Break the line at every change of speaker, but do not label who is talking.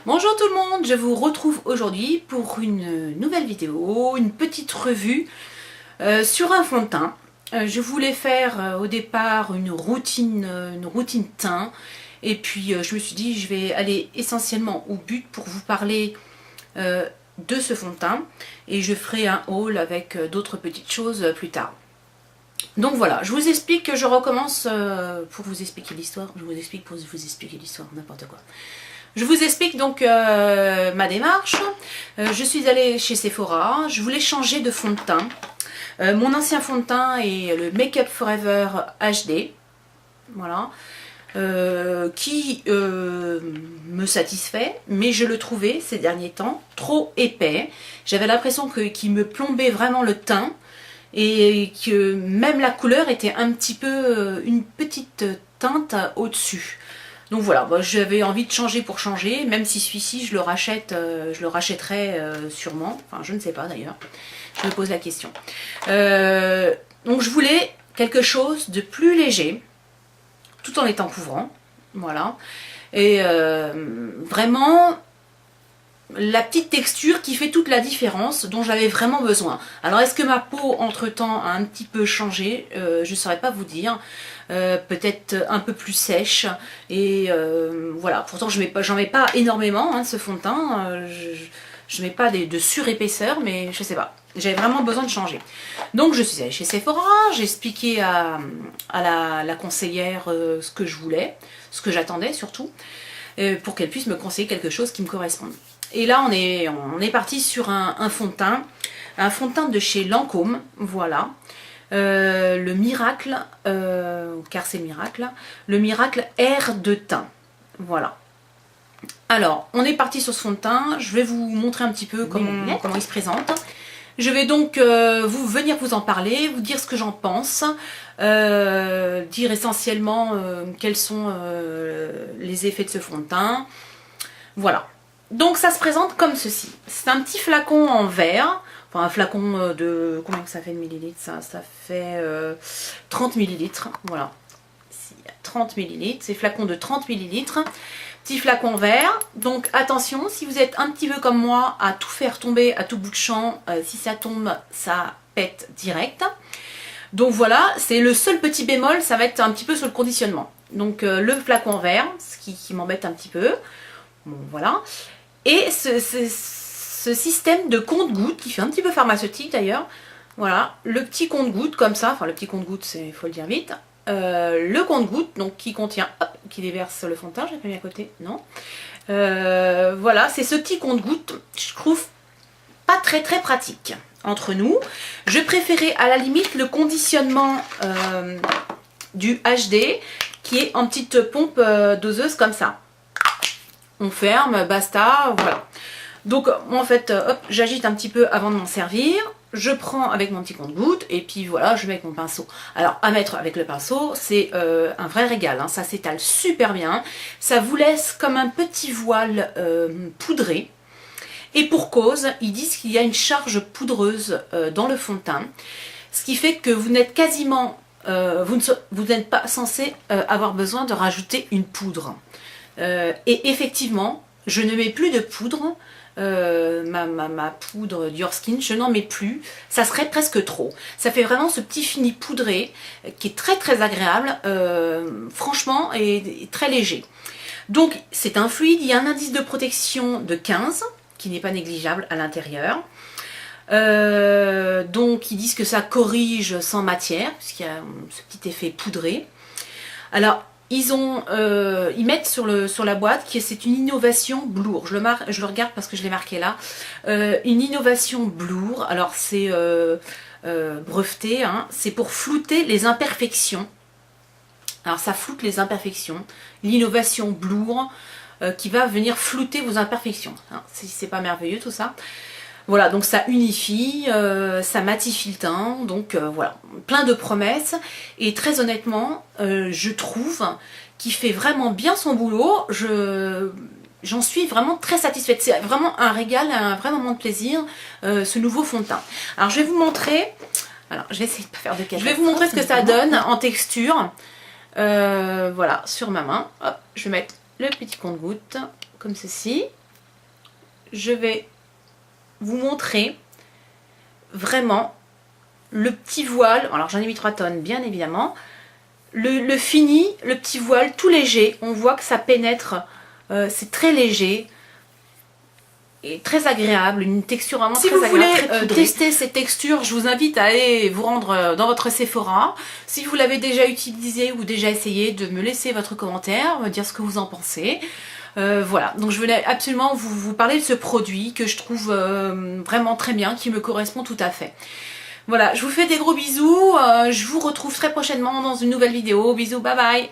Bonjour tout le monde, je vous retrouve aujourd'hui pour une nouvelle vidéo, une petite revue sur un fond de teint. Je voulais faire au départ une routine teint et puis je me suis dit je vais aller essentiellement au but pour vous parler de ce fond de teint et je ferai un haul avec d'autres petites choses plus tard. Donc voilà, je vous explique, je recommence pour vous expliquer l'histoire, n'importe quoi. Je vous explique donc ma démarche. Je suis allée chez Sephora, je voulais changer de fond de teint. Mon ancien fond de teint est le Make Up Forever HD, voilà, qui me satisfait, mais je le trouvais ces derniers temps trop épais. J'avais l'impression qu'il me plombait vraiment le teint et que même la couleur était un petit peu une petite teinte au-dessus. Donc voilà, bah, j'avais envie de changer pour changer, même si celui-ci je le rachèterai sûrement, enfin je ne sais pas d'ailleurs, je me pose la question. Donc je voulais quelque chose de plus léger, tout en étant couvrant, voilà, et vraiment la petite texture qui fait toute la différence dont j'avais vraiment besoin. Alors est-ce que ma peau entre temps a un petit peu changé? Je ne saurais pas vous dire. Peut-être un peu plus sèche et voilà, pourtant j'en mets pas énormément de ce fond de teint, je mets pas de surépaisseur, mais je sais pas, j'avais vraiment besoin de changer. Donc je suis allée chez Sephora, j'ai expliqué à la conseillère ce que je voulais, ce que j'attendais surtout, pour qu'elle puisse me conseiller quelque chose qui me corresponde. Et là on est parti sur un fond de teint de chez Lancôme, voilà. Le Miracle, car c'est Miracle, le Miracle Air de teint, voilà. Alors, on est parti sur ce fond de teint, je vais vous montrer un petit peu comment il se présente. Je vais donc venir vous en parler, vous dire ce que j'en pense, dire essentiellement quels sont les effets de ce fond de teint, voilà. Donc ça se présente comme ceci, c'est un petit flacon en verre. Enfin, un flacon de... Combien que ça fait de millilitres? Ça fait 30 millilitres. Voilà. Ici, il y a 30 millilitres. C'est flacon de 30 millilitres. Petit flacon vert. Donc attention, si vous êtes un petit peu comme moi à tout faire tomber à tout bout de champ, si ça tombe, ça pète direct. Donc voilà, c'est le seul petit bémol, ça va être un petit peu sur le conditionnement. Donc le flacon vert, ce qui m'embête un petit peu. Bon, voilà. Et ce système de compte-gouttes qui fait un petit peu pharmaceutique d'ailleurs, voilà, le petit compte-gouttes comme ça, enfin le petit compte-gouttes, il faut le dire vite, le compte-gouttes donc qui contient, hop, qui déverse le fond de teint, j'ai pas mis à côté, non, voilà, c'est ce petit compte-gouttes, je trouve pas très pratique. Entre nous, je préférais à la limite le conditionnement du HD qui est en petite pompe doseuse comme ça. On ferme, basta, voilà. Donc en fait, hop, j'agite un petit peu avant de m'en servir. Je prends avec mon petit compte-gouttes et puis voilà, je mets avec mon pinceau. Alors à mettre avec le pinceau, c'est un vrai régal, hein. Ça s'étale super bien. Ça vous laisse comme un petit voile poudré. Et pour cause, ils disent qu'il y a une charge poudreuse dans le fond de teint. Ce qui fait que vous n'êtes quasiment, vous n'êtes pas censé avoir besoin de rajouter une poudre. Et effectivement, je ne mets plus de poudre. Ma poudre Dior Skin, je n'en mets plus, ça serait presque trop. Ça fait vraiment ce petit fini poudré qui est très agréable, franchement, et très léger. Donc c'est un fluide, il y a un indice de protection de 15, qui n'est pas négligeable à l'intérieur. Donc ils disent que ça corrige sans matière, puisqu'il y a ce petit effet poudré. Alors, ils mettent sur la boîte que c'est une innovation Blur. Je le regarde parce que je l'ai marqué là. Une innovation Blur. Alors c'est breveté, hein. C'est pour flouter les imperfections. Alors ça floute les imperfections. L'innovation Blur qui va venir flouter vos imperfections. Hein. C'est pas merveilleux tout ça. Voilà, donc ça unifie, ça matifie le teint, donc voilà, plein de promesses. Et très honnêtement, je trouve qu'il fait vraiment bien son boulot. J'en suis vraiment très satisfaite. C'est vraiment un régal, un vrai moment de plaisir, ce nouveau fond de teint. Alors je vais vous montrer, alors je vais essayer de pas faire de cachette. Je vais vous montrer ce que ça donne en texture. Voilà, sur ma main. Hop, je vais mettre le petit compte-gouttes, comme ceci. je vais vous montrer vraiment le petit voile. Alors j'en ai mis 3 tonnes bien évidemment. Le fini, le petit voile tout léger. On voit que ça pénètre, c'est très léger. Et très agréable, une texture vraiment très agréable. Si vous voulez tester ces textures, je vous invite à aller vous rendre dans votre Sephora. Si vous l'avez déjà utilisé ou déjà essayé, de me laisser votre commentaire, me dire ce que vous en pensez. Voilà, donc je voulais absolument vous parler de ce produit que je trouve vraiment très bien, qui me correspond tout à fait. Voilà, je vous fais des gros bisous, je vous retrouve très prochainement dans une nouvelle vidéo. Bisous, bye bye!